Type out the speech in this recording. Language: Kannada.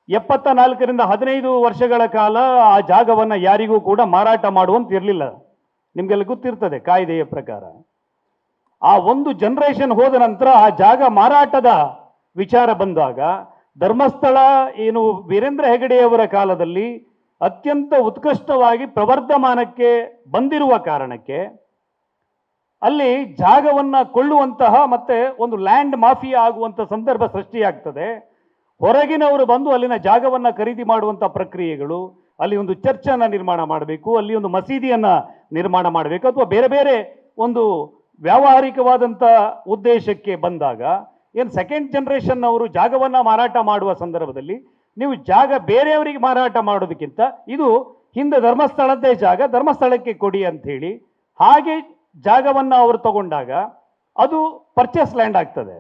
74ರಿಂದ 15 ವರ್ಷಗಳ ಕಾಲ ಆ ಜಾಗವನ್ನು ಯಾರಿಗೂ ಕೂಡ ಮಾರಾಟ ಮಾಡುವಂತಿರಲಿಲ್ಲ. ನಿಮಗೆಲ್ಲ ಗೊತ್ತಿರ್ತದೆ ಕಾಯ್ದೆಯ ಪ್ರಕಾರ. ಆ ಒಂದು ಜನರೇಷನ್ ಹೋದ ನಂತರ ಆ ಜಾಗ ಮಾರಾಟದ ವಿಚಾರ ಬಂದಾಗ ಧರ್ಮಸ್ಥಳ ಏನು ವೀರೇಂದ್ರ ಹೆಗಡೆಯವರ ಕಾಲದಲ್ಲಿ ಅತ್ಯಂತ ಉತ್ಕೃಷ್ಟವಾಗಿ ಪ್ರವರ್ಧಮಾನಕ್ಕೆ ಬಂದಿರುವ ಕಾರಣಕ್ಕೆ ಅಲ್ಲಿ ಜಾಗವನ್ನು ಕೊಳ್ಳುವಂತಹ ಮತ್ತೆ ಒಂದು ಲ್ಯಾಂಡ್ ಮಾಫಿಯಾ ಆಗುವಂಥ ಸಂದರ್ಭ ಸೃಷ್ಟಿಯಾಗ್ತದೆ. ಹೊರಗಿನವರು ಬಂದು ಅಲ್ಲಿನ ಜಾಗವನ್ನು ಖರೀದಿ ಮಾಡುವಂಥ ಪ್ರಕ್ರಿಯೆಗಳು, ಅಲ್ಲಿ ಒಂದು ಚರ್ಚನ್ನು ನಿರ್ಮಾಣ ಮಾಡಬೇಕು, ಅಲ್ಲಿ ಒಂದು ಮಸೀದಿಯನ್ನು ನಿರ್ಮಾಣ ಮಾಡಬೇಕು, ಅಥವಾ ಬೇರೆ ಬೇರೆ ಒಂದು ವ್ಯಾವಹಾರಿಕವಾದಂಥ ಉದ್ದೇಶಕ್ಕೆ ಬಂದಾಗ ಏನು ಸೆಕೆಂಡ್ ಜನರೇಷನ್ ಅವರು ಜಾಗವನ್ನು ಮಾರಾಟ ಮಾಡುವ ಸಂದರ್ಭದಲ್ಲಿ ನೀವು ಜಾಗ ಬೇರೆಯವರಿಗೆ ಮಾರಾಟ ಮಾಡೋದಕ್ಕಿಂತ ಇದು ಹಿಂದೆ ಧರ್ಮಸ್ಥಳದ್ದೇ ಜಾಗ, ಧರ್ಮಸ್ಥಳಕ್ಕೆ ಕೊಡಿ ಅಂಥೇಳಿ ಹಾಗೆ ಜಾಗವನ್ನು ಅವರು ತಗೊಂಡಾಗ ಅದು ಪರ್ಚೇಸ್ ಲ್ಯಾಂಡ್ ಆಗ್ತದೆ.